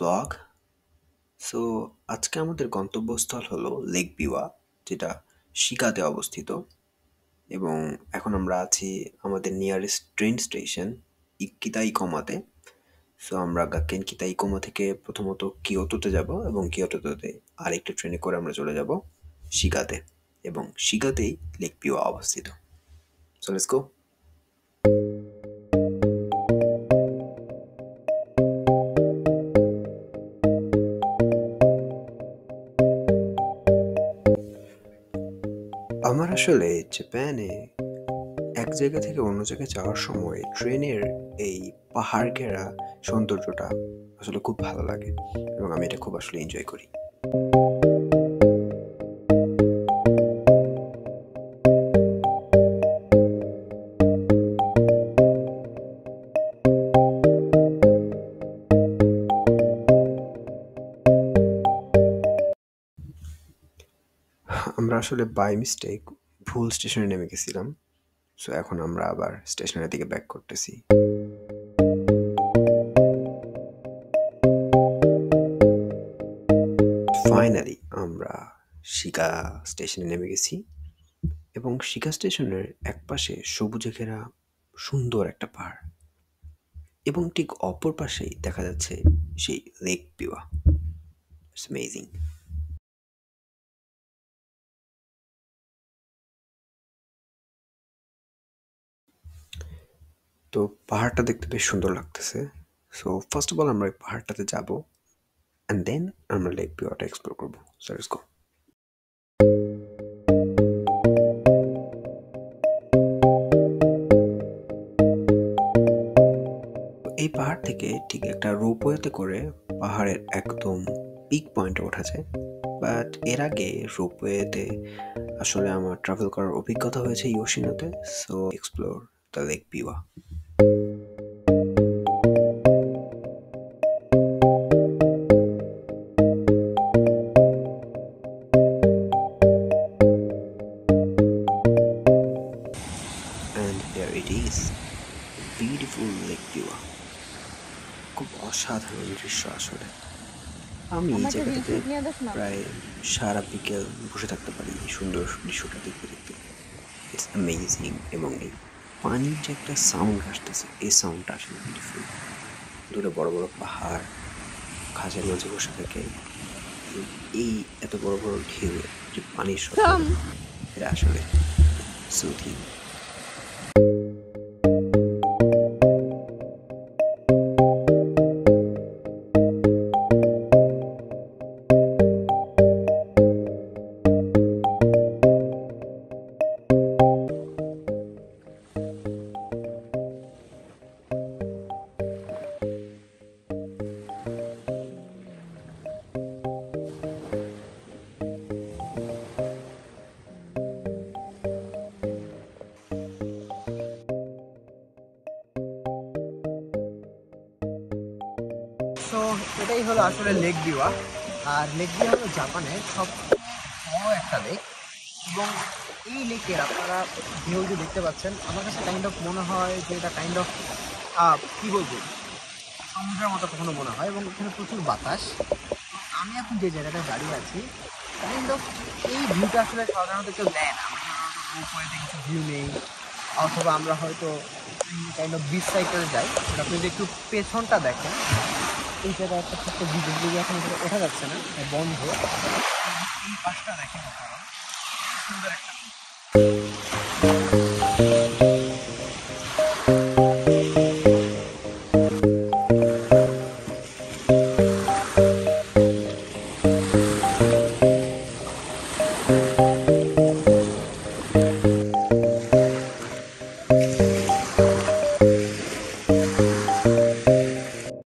Blog. So আজকে আমাদের গন্তব্যস্থল হলো লেক বিওয়া, যেটা শিকাতে অবস্থিত। এবং এখন আমরা আছি আমাদের নিয়ারেস্ট ট্রেন স্টেশন কিতাইকোমাতে। সো আমরা গাক্কেন কিতাইকোমা থেকে প্রথমত কিয়োটোতে যাব, এবং কিয়োটোতে আরেকটি ট্রেনে করে আমরা চলে যাব শিকাতে, এবং শিকাতেই লেক বিওয়া অবস্থিত। So let's go. আমার আসলে জাপানে এক জায়গা থেকে অন্য জায়গায় যাওয়ার সময় ট্রেনের এই পাহাড় ঘেরা সৌন্দর্যটা আসলে খুব ভালো লাগে, এবং আমি এটা খুব আসলে এনজয় করি। আমরা আসলে বাই মিস্টেক ভুল স্টেশনে নেমে গেছিলাম। সো এখন আমরা আবার স্টেশনের দিকে ব্যাক করতেছি। ফাইনালি আমরা শিকা স্টেশনে নেমে গেছি, এবং শিকা স্টেশনের একপাশে সবুজে ঘেরা সুন্দর একটা পাহাড়, এবং ঠিক অপর পাশেই দেখা যাচ্ছে সেই লেক বিওয়া। It's amazing. তো পাহাড়টা দেখতে বেশ সুন্দর লাগতেছে। সো ফার্স্ট অফ অল আমরা এই পাহাড়টাতে যাব, অ্যান্ড দেন আমরা লেক বিওয়াটা এক্সপ্লোর করবো। So let's go. এই পাহাড় থেকে ঠিক একটা রোপওয়েতে করে পাহাড়ের একদম পিক পয়েন্টে ওঠা যায়। বাট এর আগে রোপওয়েতে আসলে আমার ট্রাভেল করার অভিজ্ঞতা হয়েছে ইয়োশিনোতে। So explore the Lake Biwa. And there it is, beautiful Lake Biwa. খুব অসাধারণ দৃশ্য আসলে। আমি এই জায়গাটাতে প্রায় সারা বিকেল বসে থাকতে পারি এই সুন্দর দৃশ্যটা দেখতে দেখতে। It's amazing. এবং এই পানির যে একটা সাউন্ড আসতেছে, এই সাউন্ডটা আসলে বিউটিফুল। দূরে বড় বড় পাহাড়, খাঁজের মাঝে বসে থাকে, এই এত বড় বড় ঢেউ, যে পানির শব্দ, এটা আসলে সুথিং। সো এটাই হলো আসলে লেক বিওয়া। আর লেক বিওয়া হলো জাপানের সব বড় একটা লেক, এবং এই লেকের আপনারা ঢেউ যে দেখতে পাচ্ছেন, আমার কাছে কাইন্ড অফ মনে হয় যে এটা কাইন্ড অফ কী বলবো, সমুদ্রের মতো কখনো মনে হয়, এবং এখানে প্রচুর বাতাস। আমি এখন যে জায়গাটায় দাঁড়িয়ে আছি, কাইন্ড অফ এই ভিউটা আসলে সাধারণত কেউ দেয় না। আমরা সাধারণত রোপওয়েতে কিছু ভিউ নেই, অথবা আমরা হয়তো কাইন্ড অফ বিচ সাইডে যাই। আপনি যদি একটু পেছনটা দেখেন, এই জায়গায় একটা ছোট্ট ব্রিজ, যদি এখন এখানে ওঠা যাচ্ছে না, বন্ধ। এই পাশটা দেখেন, সুন্দর একটা